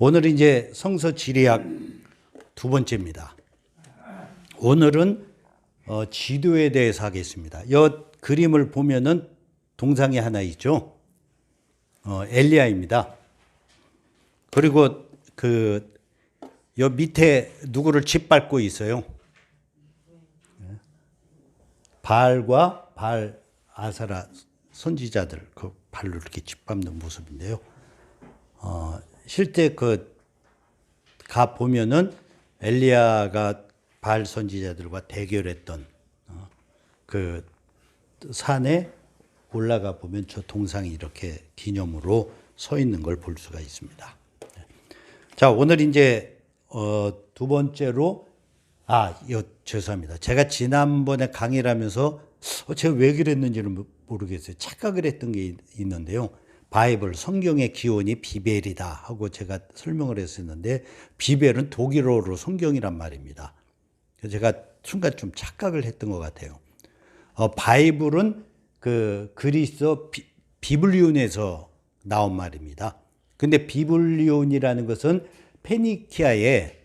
오늘은 이제 성서 지리학 두 번째입니다. 오늘은 지도에 대해서 하겠습니다. 이 그림을 보면은 동상이 하나 있죠. 엘리야입니다. 그리고 여 밑에 누구를 짓밟고 있어요. 바알과 바알 아사라 선지자들 그 발로 이렇게 짓밟는 모습인데요. 실제 가 보면은 엘리야가 바알 선지자들과 대결했던 그 산에 올라가 보면 저 동상이 이렇게 기념으로 서 있는 걸 볼 수가 있습니다. 자, 오늘 이제 두 번째로 죄송합니다. 제가 지난번에 강의를 하면서 제가 왜 그랬는지는 모르겠어요. 착각을 했던 게 있는데요. 바이블 성경의 기원이 비벨이다 하고 제가 설명을 했었는데 비벨은 독일어로 성경이란 말입니다. 그래서 제가 순간 좀 착각을 했던 것 같아요. 바이블은 그리스어 비블리온에서 나온 말입니다. 근데 비블리온이라는 것은 페니키아의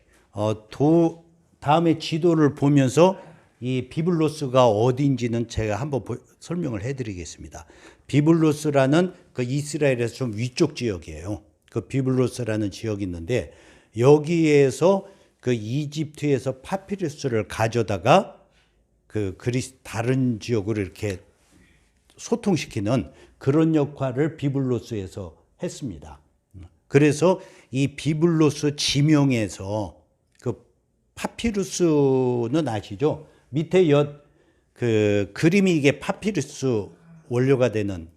다음에 지도를 보면서 이 비블로스가 어딘지는 제가 한번 설명을 해드리겠습니다. 비블로스라는 그 이스라엘에서 좀 위쪽 지역이에요. 그 비블로스라는 지역이 있는데 여기에서 그 이집트에서 파피루스를 가져다가 다른 지역으로 이렇게 소통시키는 그런 역할을 비블로스에서 했습니다. 그래서 이 비블로스 지명에서 그 파피루스는 아시죠? 밑에 그림이 이게 파피루스 원료가 되는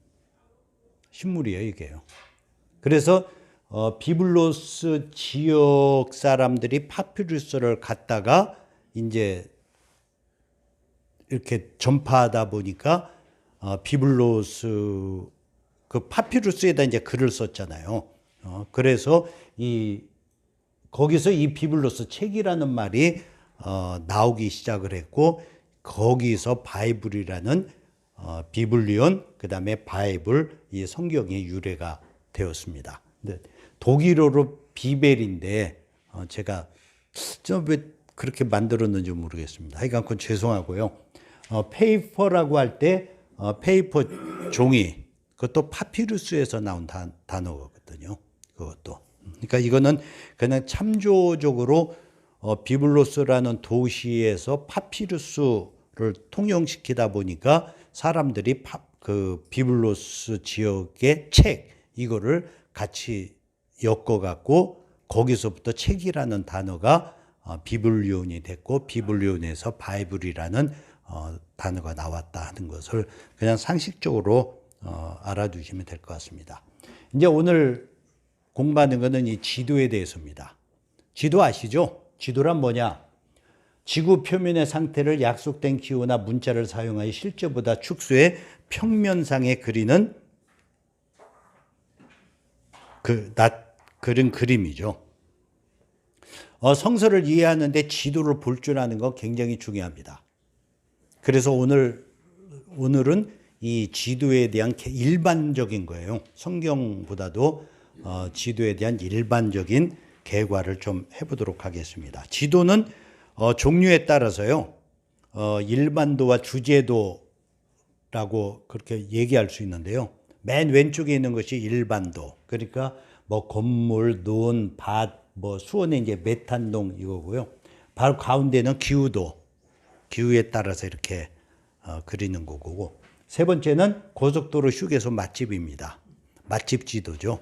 식물이에요, 이게요. 그래서 비블로스 지역 사람들이 파피루스를 갖다가 이제 이렇게 전파하다 보니까 비블로스 그 파피루스에다 이제 글을 썼잖아요. 그래서 거기서 이 비블로스 책이라는 말이 나오기 시작을 했고 거기서 바이블이라는 비블리온 그다음에 바이블 이 성경의 유래가 되었습니다. 근데 독일어로 비벨인데 제가 좀 왜 그렇게 만들었는지 모르겠습니다. 하여간 그건 죄송하고요. 페이퍼라고 할 때 페이퍼 종이 그것도 파피루스에서 나온 단어거든요. 그것도. 그러니까 이거는 그냥 참조적으로 비블로스라는 도시에서 파피루스를 통용시키다 보니까 사람들이 그 비블로스 지역의 책 이거를 같이 엮어갖고 거기서부터 책이라는 단어가 비블리온이 됐고 비블리온에서 바이블이라는 단어가 나왔다 하는 것을 그냥 상식적으로 알아두시면 될 것 같습니다. 이제 오늘 공부하는 것은 이 지도에 대해서입니다. 지도 아시죠? 지도란 뭐냐? 지구 표면의 상태를 약속된 기호나 문자를 사용하여 실제보다 축소해 평면상에 그리는 그린 그림이죠. 성서를 이해하는데 지도를 볼 줄 아는 건 굉장히 중요합니다. 그래서 오늘은 이 지도에 대한 일반적인 거예요. 성경보다도 지도에 대한 일반적인 개괄을 좀 해보도록 하겠습니다. 지도는 종류에 따라서요. 일반도와 주제도라고 그렇게 얘기할 수 있는데요. 맨 왼쪽에 있는 것이 일반도. 그러니까 뭐 건물, 논, 밭, 뭐 수원에 이제 메탄동 이거고요. 바로 가운데는 기후도. 기후에 따라서 이렇게 그리는 거고. 세 번째는 고속도로 휴게소 맛집입니다. 맛집 지도죠.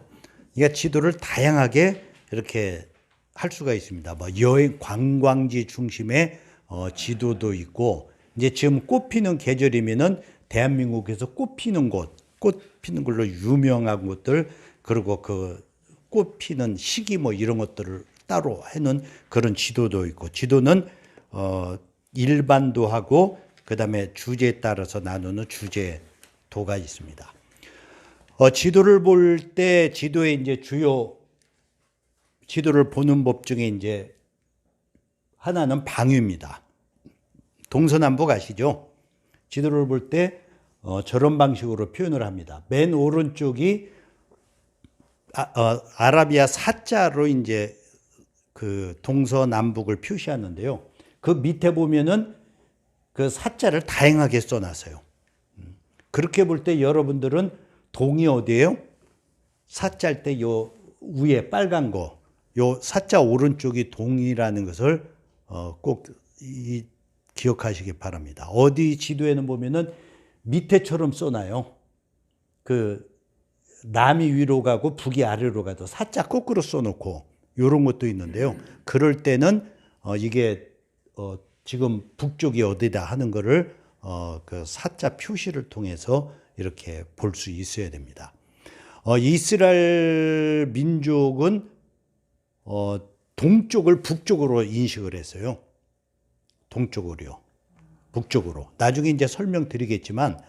그러니까 지도를 다양하게 이렇게 할 수가 있습니다. 뭐 여행 관광지 중심의 지도도 있고 이제 지금 꽃 피는 계절이면은 대한민국에서 꽃 피는 곳, 꽃 피는 걸로 유명한 곳들 그리고 그 꽃 피는 시기 뭐 이런 것들을 따로 해놓은 그런 지도도 있고 지도는 일반도하고 그다음에 주제에 따라서 나누는 주제도가 있습니다. 지도를 볼 때 지도의 이제 주요 지도를 보는 법 중에 이제 하나는 방위입니다. 동서남북 아시죠? 지도를 볼 때 저런 방식으로 표현을 합니다. 맨 오른쪽이 아라비아 사자로 이제 그 동서남북을 표시하는데요. 그 밑에 보면은 그 사자를 다양하게 써놨어요. 그렇게 볼 때 여러분들은 동이 어디예요? 사자일 때 요 위에 빨간 거, 요 사자 오른쪽이 동이라는 것을 꼭 기억하시기 바랍니다. 어디 지도에는 보면은 밑에처럼 써놔요. 그 남이 위로 가고 북이 아래로 가도 사자 거꾸로 써놓고 이런 것도 있는데요. 그럴 때는 이게 지금 북쪽이 어디다 하는 거를 그 사자 표시를 통해서 이렇게 볼 수 있어야 됩니다. 이스라엘 민족은 동쪽을 북쪽으로 인식을 했어요. 동쪽으로요. 북쪽으로. 나중에 이제 설명드리겠지만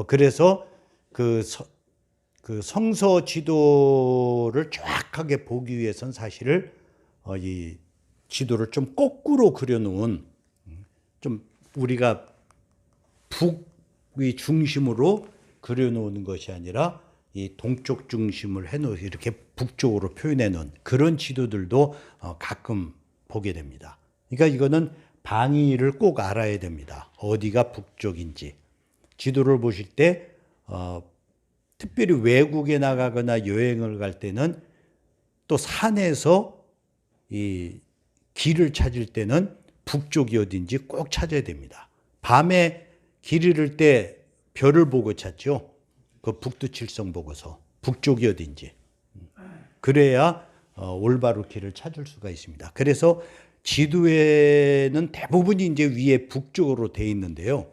그래서 그 성서 지도를 정확하게 보기 위해서는 사실 이 지도를 좀 거꾸로 그려놓은 좀 우리가 북의 중심으로 그려놓는 것이 아니라 이 동쪽 중심을 해놓은 이렇게 북쪽으로 표현해놓은 그런 지도들도 가끔 보게 됩니다. 그러니까 이거는 방위를 꼭 알아야 됩니다. 어디가 북쪽인지. 지도를 보실 때 특별히 외국에 나가거나 여행을 갈 때는 또 산에서 이 길을 찾을 때는 북쪽이 어딘지 꼭 찾아야 됩니다. 밤에 길 잃을 때 별을 보고 찾죠. 그 북두칠성 보고서 북쪽이 어딘지. 그래야 올바로 길을 찾을 수가 있습니다. 그래서 지도에는 대부분이 이제 위에 북쪽으로 돼 있는데요.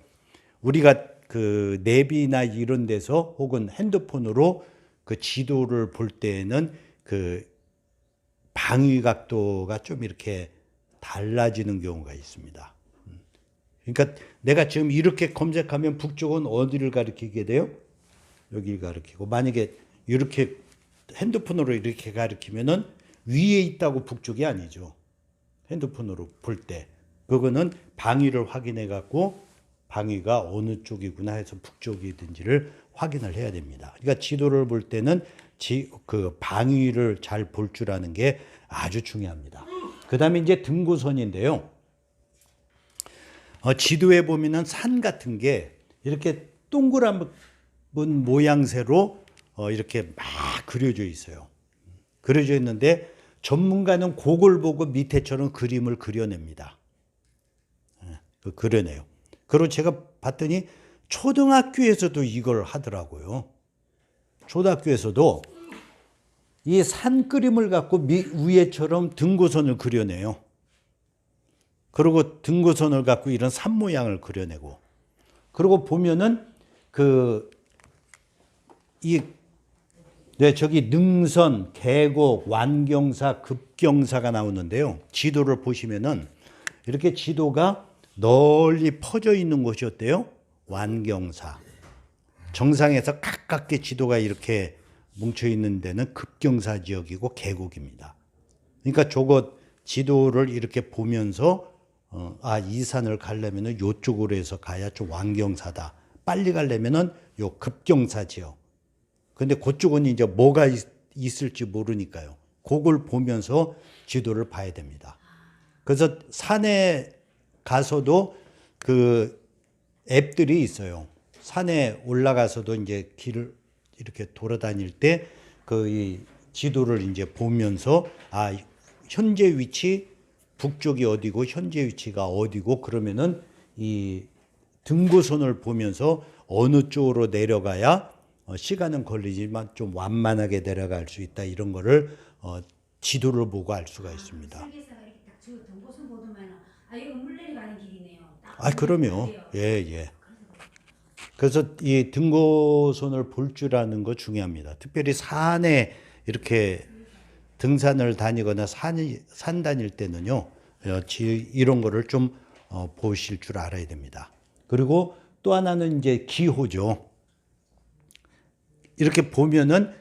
우리가 그 내비나 이런 데서 혹은 핸드폰으로 그 지도를 볼 때는 그 방위 각도가 좀 이렇게 달라지는 경우가 있습니다. 그러니까 내가 지금 이렇게 검색하면 북쪽은 어디를 가리키게 돼요? 여기를 가리키고, 만약에 이렇게 핸드폰으로 이렇게 가리키면은 위에 있다고 북쪽이 아니죠. 핸드폰으로 볼 때 그거는 방위를 확인해 갖고 방위가 어느 쪽이구나 해서 북쪽이든지를 확인을 해야 됩니다. 그러니까 지도를 볼 때는 그 방위를 잘 볼 줄 아는 게 아주 중요합니다. 그 다음에 이제 등고선인데요. 지도에 보면은 산 같은 게 이렇게 동그란 모양새로 이렇게 막 그려져 있어요. 그려져 있는데 전문가는 그걸 보고 밑에처럼 그림을 그려냅니다. 그려내요. 그리고 제가 봤더니 초등학교에서도 이걸 하더라고요. 초등학교에서도 이 산 그림을 갖고 위에처럼 등고선을 그려내요. 그리고 등고선을 갖고 이런 산 모양을 그려내고, 그리고 보면은 저기 능선, 계곡, 완경사, 급경사가 나오는데요. 지도를 보시면은 이렇게 지도가 널리 퍼져 있는 곳이 어때요? 완경사. 정상에서 가깝게 지도가 이렇게 뭉쳐 있는 데는 급경사 지역이고 계곡입니다. 그러니까 저거 지도를 이렇게 보면서 이 산을 가려면은 요쪽으로 해서 가야 좀 완경사다. 빨리 가려면은 요 급경사 지역. 근데 그쪽은 이제 뭐가 있을지 모르니까요. 그걸 보면서 지도를 봐야 됩니다. 그래서 산에 가서도 그 앱들이 있어요. 산에 올라가서도 이제 길을 이렇게 돌아다닐 때 그 지도를 이제 보면서 현재 위치 북쪽이 어디고 현재 위치가 어디고, 그러면은 이 등고선을 보면서 어느 쪽으로 내려가야 시간은 걸리지만 좀 완만하게 내려갈 수 있다, 이런 거를 지도를 보고 알 수가 있습니다. 설계사가 이렇게 딱 저 등고선 보더만 이거 물 내려가는 길이네요. 그럼요. 예. 그래서 이 등고선을 볼 줄 아는 거 중요합니다. 특별히 산에 이렇게 등산을 다니거나 산 다닐 때는요, 이런 거를 좀 보실 줄 알아야 됩니다. 그리고 또 하나는 이제 기호죠. 이렇게 보면은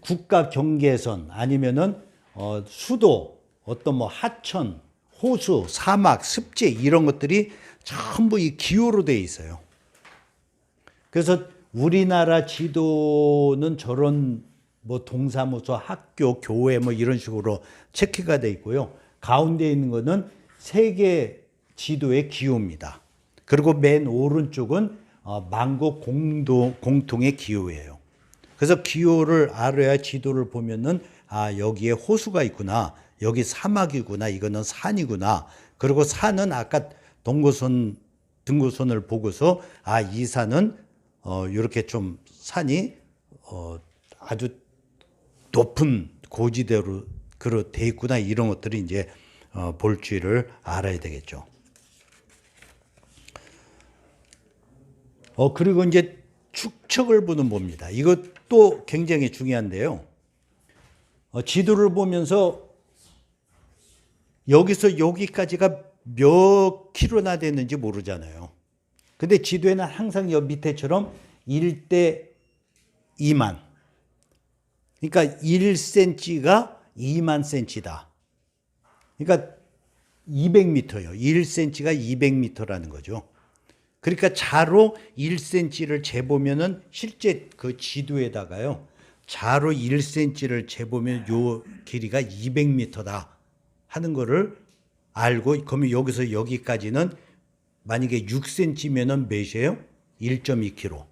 국가 경계선 아니면은 수도, 어떤 뭐 하천, 호수, 사막, 습지 이런 것들이 전부 이 기호로 되어 있어요. 그래서 우리나라 지도는 저런 뭐 동사무소, 학교, 교회 뭐 이런 식으로 체크가 돼 있고요. 가운데 있는 거는 세계 지도의 기호입니다. 그리고 맨 오른쪽은 만국 공통의 기호예요. 그래서 기호를 알아야 지도를 보면은 여기에 호수가 있구나, 여기 사막이구나, 이거는 산이구나. 그리고 산은 아까 등고선을 보고서 이 산은 이렇게 좀 산이 아주 높은 고지대로 돼 있구나, 이런 것들이 이제 볼 줄을 알아야 되겠죠. 그리고 이제 축척을 보는 봅니다. 이것도 굉장히 중요한데요. 지도를 보면서 여기서 여기까지가 몇 킬로나 됐는지 모르잖아요. 근데 지도에는 항상 여 밑에처럼 1대 2만. 그러니까 1cm가 2만 cm다. 그러니까 200m예요. 1cm가 200m라는 거죠. 그러니까 자로 1cm를 재보면은 실제 그 지도에다가요. 자로 1cm를 재보면 요 길이가 200m다 하는 거를 알고, 그러면 여기서 여기까지는 만약에 6cm면은 몇이에요? 1.2km.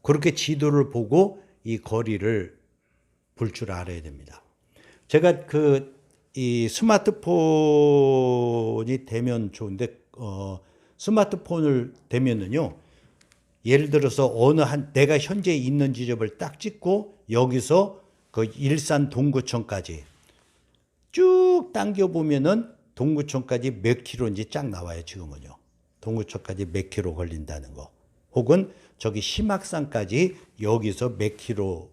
그렇게 지도를 보고 이 거리를 볼 줄 알아야 됩니다. 제가 이 스마트폰이 되면 좋은데, 스마트폰을 되면은요, 예를 들어서 내가 현재 있는 지점을 딱 찍고 여기서 그 일산 동구청까지 쭉 당겨 보면은 동구청까지 몇 킬로인지 쫙 나와요. 지금은요. 동구청까지 몇 킬로 걸린다는 거. 혹은 저기 심악산까지 여기서 몇 킬로,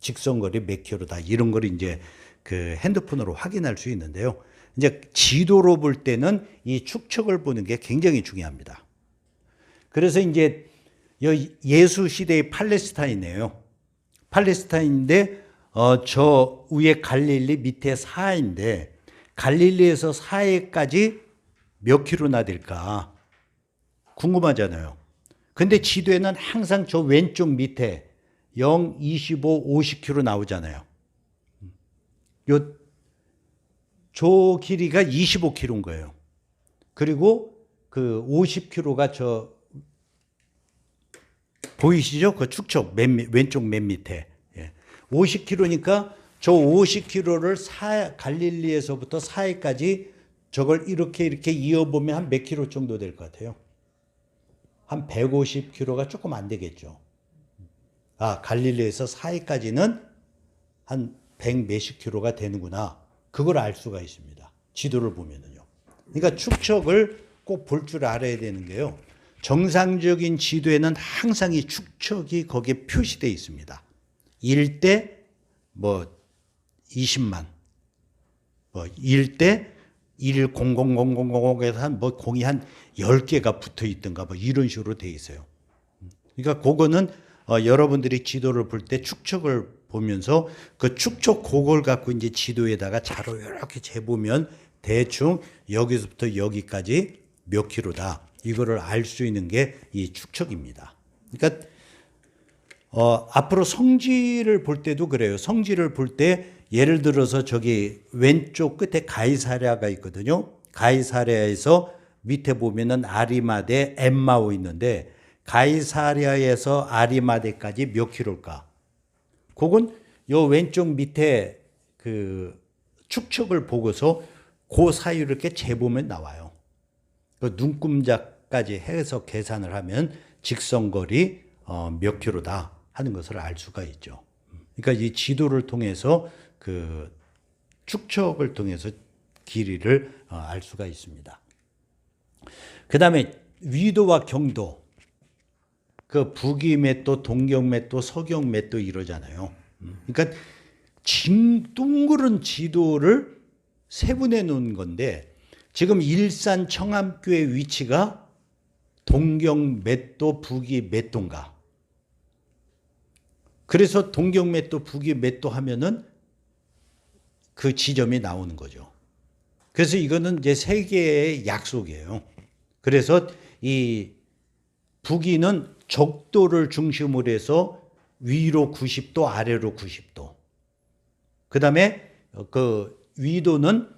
직선거리 몇 킬로다, 이런 걸 이제 그 핸드폰으로 확인할 수 있는데요. 이제 지도로 볼 때는 이 축척을 보는 게 굉장히 중요합니다. 그래서 이제 예수 시대의 팔레스타인이에요. 팔레스타인인데 저 위에 갈릴리, 밑에 사해인데, 갈릴리에서 사해까지 몇 킬로나 될까 궁금하잖아요. 근데 지도에는 항상 저 왼쪽 밑에 0, 25, 50km 나오잖아요. 저 길이가 25km인 거예요. 그리고 그 50km가 보이시죠? 그 축척 왼쪽 맨 밑에. 50km니까 저 50km를 갈릴리에서부터 사해까지 저걸 이렇게 이어보면 한 몇 킬로 정도 될 것 같아요. 한 150km가 조금 안 되겠죠. 갈릴리에서 사해까지는 한 100 몇십 킬로가 되는구나. 그걸 알 수가 있습니다. 지도를 보면은요. 그러니까 축척을 꼭 볼 줄 알아야 되는 게요. 정상적인 지도에는 항상 이 축척이 거기에 표시되어 있습니다. 1대 20만, 1대 1000000에서 공이 한 10개가 붙어 있든가 이런 식으로 되어 있어요. 그러니까 그거는 여러분들이 지도를 볼 때 축척을 보면서 그 축척 그걸 갖고 이제 지도에다가 자로 이렇게 재보면 대충 여기서부터 여기까지 몇 킬로다, 이거를 알 수 있는 게 이 축척입니다. 그러니까 앞으로 성지를 볼 때도 그래요. 성지를 볼 때 예를 들어서 저기 왼쪽 끝에 가이사랴가 있거든요. 가이사랴에서 밑에 보면은 아리마대, 엠마오 있는데, 가이사랴에서 아리마대까지 몇 킬로일까? 그건 요 왼쪽 밑에 그 축척을 보고서 그 사이를 이렇게 재보면 나와요. 그 눈금자까지 해서 계산을 하면 직선거리 몇 킬로다 하는 것을 알 수가 있죠. 그러니까 이 지도를 통해서 그 축척을 통해서 길이를 알 수가 있습니다. 그 다음에 위도와 경도, 그 북위맷도, 동경맷도, 서경맷도 이러잖아요. 그러니까 둥그런 지도를 세분해 놓은 건데, 지금 일산 청암교의 위치가 동경맷도, 북위맷도인가? 그래서 동경맷도, 북위맷도 하면은 그 지점이 나오는 거죠. 그래서 이거는 이제 세계의 약속이에요. 그래서 이 북위는 적도를 중심으로 해서 위로 90도, 아래로 90도. 그다음에 그 위도는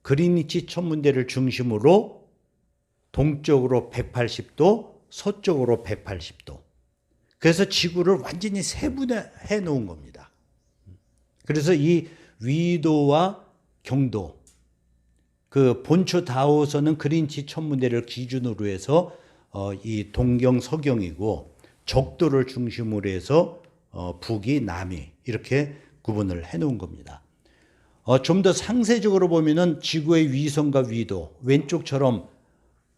그린위치 천문대를 중심으로 동쪽으로 180도, 서쪽으로 180도. 그래서 지구를 완전히 세분해 놓은 겁니다. 그래서 이 위도와 경도, 그 본초 다호선은 그린위치 천문대를 기준으로 해서 이 동경, 서경이고 적도를 중심으로 해서 북이, 남이 이렇게 구분을 해 놓은 겁니다. 좀 더 상세적으로 보면은 지구의 위성과 위도, 왼쪽처럼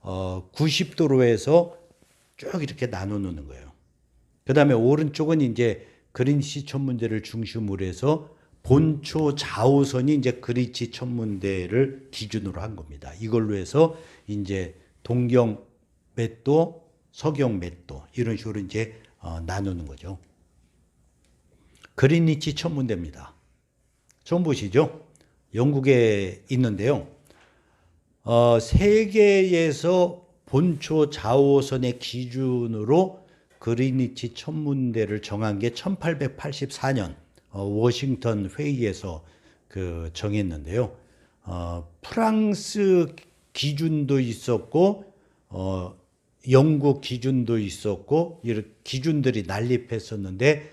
90도로 해서 쭉 이렇게 나눠 놓는 거예요. 그 다음에 오른쪽은 이제 그린위치 천문대를 중심으로 해서 본초 좌우선이 이제 그린위치 천문대를 기준으로 한 겁니다. 이걸로 해서 이제 동경 몇 도, 서경 몇 도, 이런 식으로 이제 나누는 거죠. 그린위치 천문대입니다. 처음 보시죠? 영국에 있는데요. 세계에서 본초 좌우선의 기준으로 그린위치 천문대를 정한 게 1884년 워싱턴 회의에서 그 정했는데요. 프랑스 기준도 있었고 영국 기준도 있었고 이런 기준들이 난립했었는데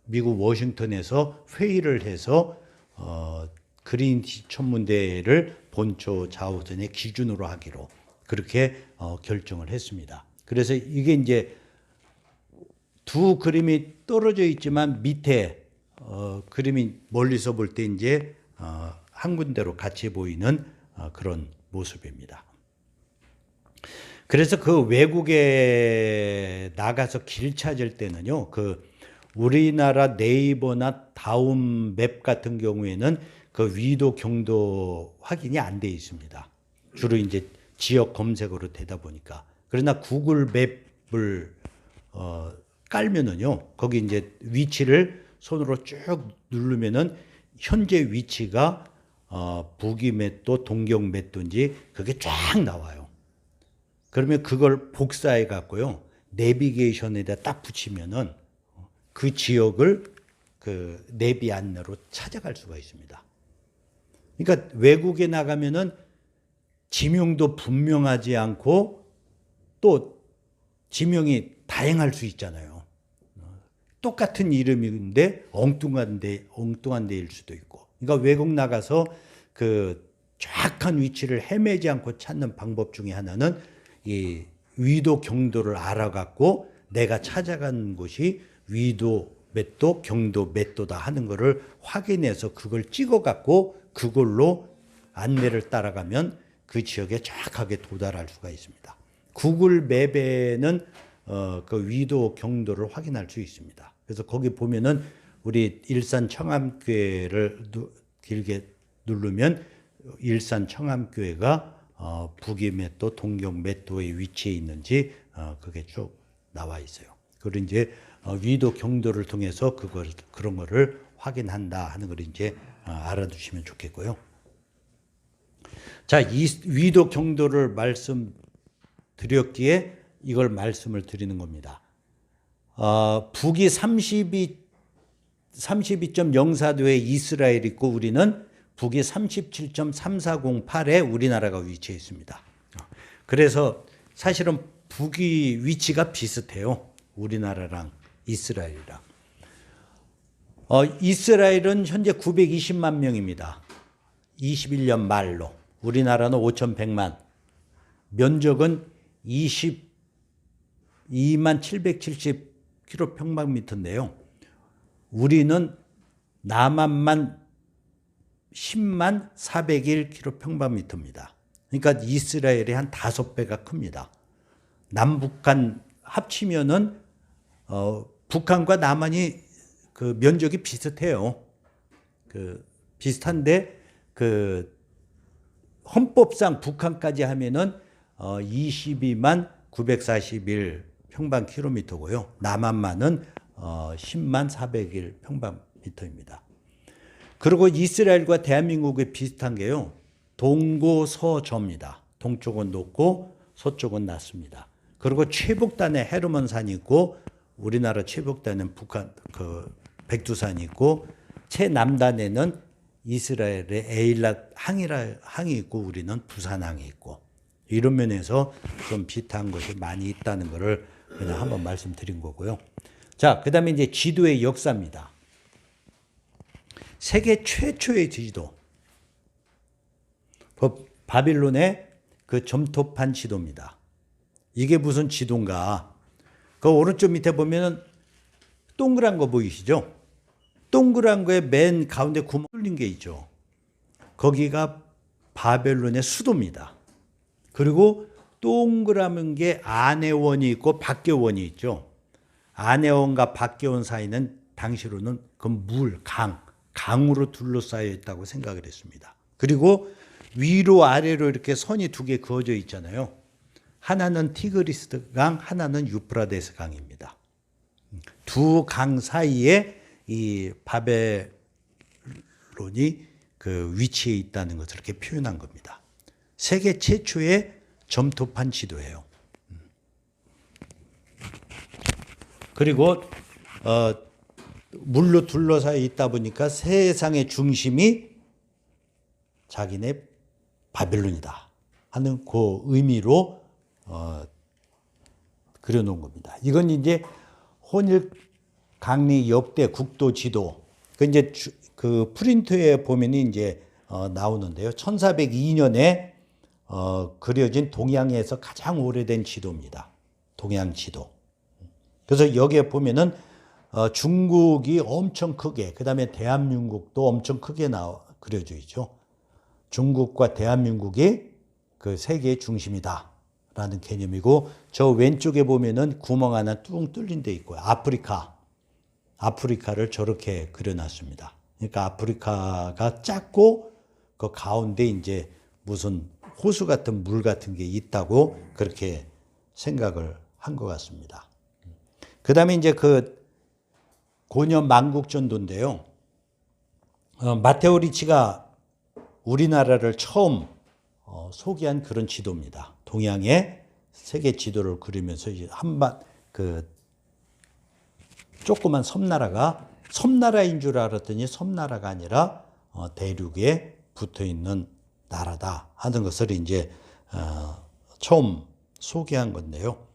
미국 워싱턴에서 회의를 해서 그린위치 천문대를 본초 좌우선의 기준으로 하기로 그렇게 결정을 했습니다. 그래서 이게 이제 두 그림이 떨어져 있지만 밑에 그림이 멀리서 볼 때 이제 한 군데로 같이 보이는 그런 모습입니다. 그래서 그 외국에 나가서 길 찾을 때는요, 그 우리나라 네이버나 다음 맵 같은 경우에는 그 위도 경도 확인이 안 돼 있습니다. 주로 이제 지역 검색어로 되다 보니까. 그러나 구글 맵을 깔면은요, 거기 이제 위치를 손으로 쭉 누르면은 현재 위치가 북위 몇 도, 동경 몇 도인지 그게 쫙 나와요. 그러면 그걸 복사해 갖고요, 내비게이션에다 딱 붙이면은 그 지역을 그 내비 안내로 찾아갈 수가 있습니다. 그러니까 외국에 나가면은 지명도 분명하지 않고 또 지명이 다양할 수 있잖아요. 똑같은 이름인데 엉뚱한 데일 수도 있고. 그러니까 외국 나가서 그 정확한 위치를 헤매지 않고 찾는 방법 중에 하나는 이 위도 경도를 알아갖고 내가 찾아간 곳이 위도 몇 도, 경도 몇 도다 하는 거를 확인해서 그걸 찍어갖고 그걸로 안내를 따라가면 그 지역에 정확하게 도달할 수가 있습니다. 구글 맵에는 그 위도 경도를 확인할 수 있습니다. 그래서 거기 보면은 우리 일산 청암교회를 길게 누르면 일산 청암교회가 북위 몇 도, 동경 몇 도에 위치해 있는지 그게 쭉 나와 있어요. 그리고 이제 위도 경도를 통해서 그런 거를 확인한다 하는 걸 이제 알아두시면 좋겠고요. 자, 이 위도 경도를 말씀드렸기에 이걸 말씀을 드리는 겁니다. 북이 32.04도에 이스라엘 있고 우리는 북이 37.3408에 우리나라가 위치해 있습니다. 그래서 사실은 북이 위치가 비슷해요. 우리나라랑 이스라엘이랑. 이스라엘은 현재 920만 명입니다. 21년 말로. 우리나라는 5,100만. 면적은 22만 770km²인데요. 우리는 남한만 10만 401km²입니다. 그러니까 이스라엘이 한 5배가 큽니다. 남북한 합치면은 북한과 남한이 그 면적이 비슷해요. 그 비슷한데 그 헌법상 북한까지 하면은 22만 941평방킬로미터고요. 남한만은 10만 401평방미터입니다. 그리고 이스라엘과 대한민국이 비슷한 게요. 동고서저입니다. 동쪽은 높고 서쪽은 낮습니다. 그리고 최북단에 헤르몬산이 있고 우리나라 최북단은 북한 그 백두산이 있고 최남단에는 이스라엘의 에일랏 항이 있고 우리는 부산항이 있고 이런 면에서 좀 비슷한 것이 많이 있다는 것을 그냥 한번 말씀드린 거고요. 자, 그다음에 이제 지도의 역사입니다. 세계 최초의 지도. 바빌론의 그 점토판 지도입니다. 이게 무슨 지도인가? 그 오른쪽 밑에 보면은 동그란 거 보이시죠? 동그란 거에 맨 가운데 구멍 뚫린 게 있죠. 거기가 바벨론의 수도입니다. 그리고 동그란 게 안에 원이 있고 밖에 원이 있죠. 안에 원과 밖에 원 사이는 당시로는 그 물, 강으로 둘러싸여 있다고 생각을 했습니다. 그리고 위로 아래로 이렇게 선이 두 개 그어져 있잖아요. 하나는 티그리스 강, 하나는 유프라데스 강입니다. 두 강 사이에 이 바벨론이 그 위치에 있다는 것을 이렇게 표현한 겁니다. 세계 최초의 점토판 지도예요. 그리고 물로 둘러싸여 있다 보니까 세상의 중심이 자기네 바벨론이다 하는 그 의미로 그려놓은 겁니다. 이건 이제 혼일 강리 역대 국도 지도. 그 이제 그 프린트에 보면 이제 나오는데요. 1402년에 그려진 동양에서 가장 오래된 지도입니다. 동양 지도. 그래서 여기에 보면은 중국이 엄청 크게, 그 다음에 대한민국도 엄청 크게 그려져 있죠. 중국과 대한민국이 그 세계의 중심이다라는 개념이고, 저 왼쪽에 보면은 구멍 하나 뚱 뚫린 데 있고요. 아프리카를 저렇게 그려놨습니다. 그러니까 아프리카가 작고 그 가운데 이제 무슨 호수 같은 물 같은 게 있다고 그렇게 생각을 한 것 같습니다. 그 다음에 이제 그 고년 만국전도인데요. 마테오 리치가 우리나라를 처음 소개한 그런 지도입니다. 동양의 세계 지도를 그리면서 그 조그만 섬나라인 줄 알았더니 섬나라가 아니라 대륙에 붙어 있는 나라다 하는 것을 이제 처음 소개한 건데요.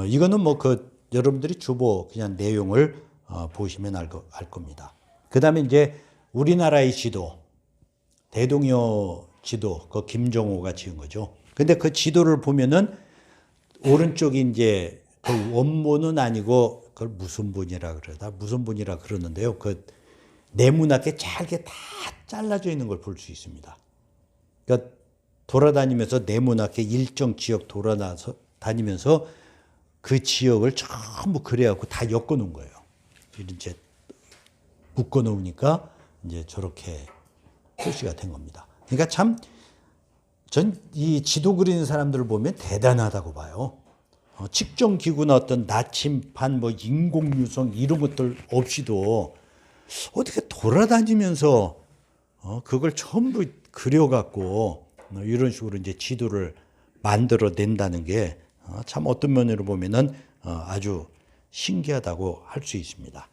이거는 뭐 그 여러분들이 주보 그냥 내용을 보시면 알 겁니다. 그 다음에 이제 우리나라의 지도, 대동여 지도, 그 김정호가 지은 거죠. 근데 그 지도를 보면은 오른쪽이 이제 그 원본은 아니고 그걸 무슨 본이라 그러는데요. 그 네모나게 잘게 다 잘라져 있는 걸 볼 수 있습니다. 그러니까 돌아다니면서 네모나게 일정 지역 다니면서 그 지역을 전부 그래갖고 다 엮어 놓은 거예요. 이제 묶어 놓으니까 이제 저렇게 표시가 된 겁니다. 그러니까 참 전 이 지도 그리는 사람들을 보면 대단하다고 봐요. 측정 기구나 어떤 나침반, 뭐 인공유성 이런 것들 없이도 어떻게 돌아다니면서 그걸 전부 그려갖고 이런 식으로 이제 지도를 만들어 낸다는 게 참 어떤 면으로 보면은 아주 신기하다고 할 수 있습니다.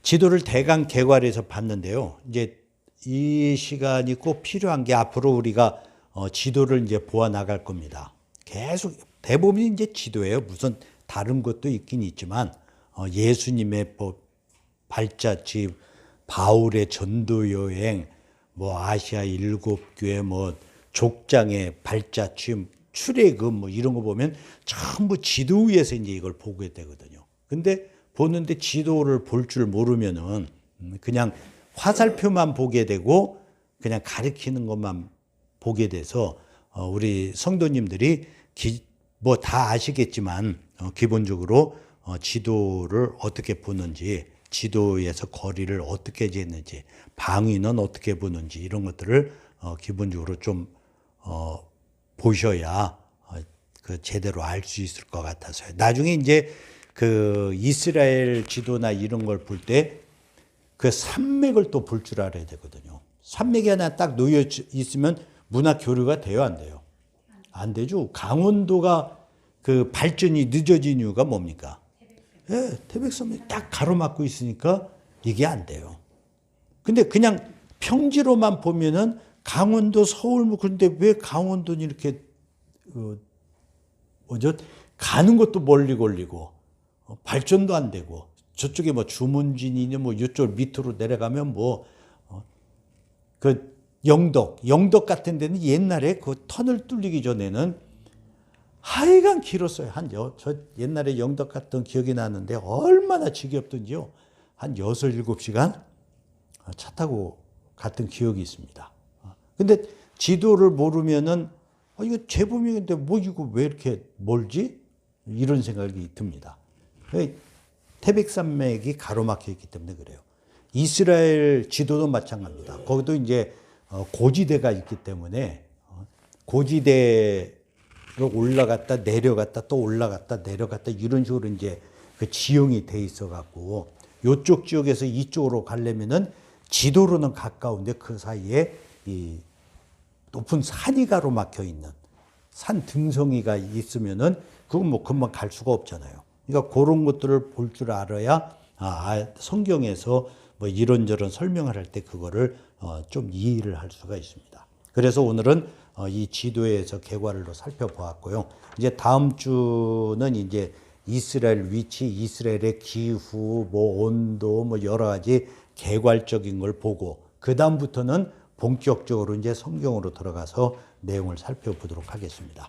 지도를 대강 개괄해서 봤는데요. 이제 이 시간이 꼭 필요한 게 앞으로 우리가 지도를 이제 보아 나갈 겁니다. 계속 대부분이 이제 지도예요. 무슨 다른 것도 있긴 있지만 예수님의 발자취, 바울의 전도 여행, 뭐 아시아 7교회, 뭐 족장의 발자취, 출애굽 뭐 이런 거 보면 전부 지도 위에서 이제 이걸 보게 되거든요. 근데 보는데 지도를 볼 줄 모르면은 그냥 화살표만 보게 되고 그냥 가리키는 것만 보게 돼서 우리 성도님들이 뭐 다 아시겠지만 기본적으로 지도를 어떻게 보는지, 지도에서 거리를 어떻게 재는지, 방위는 어떻게 보는지 이런 것들을 기본적으로 좀 보셔야 그 제대로 알 수 있을 것 같아서요. 나중에 이제 그 이스라엘 지도나 이런 걸 볼 때 그 산맥을 또 볼 줄 알아야 되거든요. 산맥이 하나 딱 놓여 있으면 문화 교류가 돼요, 안 돼요? 안 되죠. 강원도가 그 발전이 늦어진 이유가 뭡니까? 예, 태백섬이 딱 가로막고 있으니까 이게 안 돼요. 근데 그냥 평지로만 보면은 강원도, 서울 뭐 그런데 왜 강원도는 이렇게 뭐죠? 가는 것도 멀리 걸리고 발전도 안 되고 저쪽에 뭐 주문진이냐 뭐 이쪽 밑으로 내려가면 뭐 그 영덕 같은 데는 옛날에 그 터널 뚫리기 전에는 하여간 길었어요. 저 옛날에 영덕 갔던 기억이 나는데 얼마나 지겹던지요. 한 6, 7시간 차 타고 갔던 기억이 있습니다. 근데 지도를 모르면은 이거 재범이인데 뭐 이거 왜 이렇게 멀지? 이런 생각이 듭니다. 태백산맥이 가로막혀 있기 때문에 그래요. 이스라엘 지도도 마찬가지입니다. 거기도 이제 고지대가 있기 때문에 고지대를 올라갔다 내려갔다 또 올라갔다 내려갔다 이런 식으로 이제 그 지형이 돼 있어 갖고 요쪽 지역에서 이쪽으로 가려면은 지도로는 가까운데 그 사이에 이 높은 산이 가로막혀 있는 산 등성이가 있으면은 그건 뭐 금방 갈 수가 없잖아요. 그러니까 그런 것들을 볼 줄 알아야 성경에서 뭐 이런저런 설명을 할 때 그거를 좀 이해를 할 수가 있습니다. 그래서 오늘은 이 지도에서 개괄을 살펴보았고요. 이제 다음 주는 이제 이스라엘 위치, 이스라엘의 기후, 뭐 온도, 뭐 여러 가지 개괄적인 걸 보고 그 다음부터는 본격적으로 이제 성경으로 들어가서 내용을 살펴보도록 하겠습니다.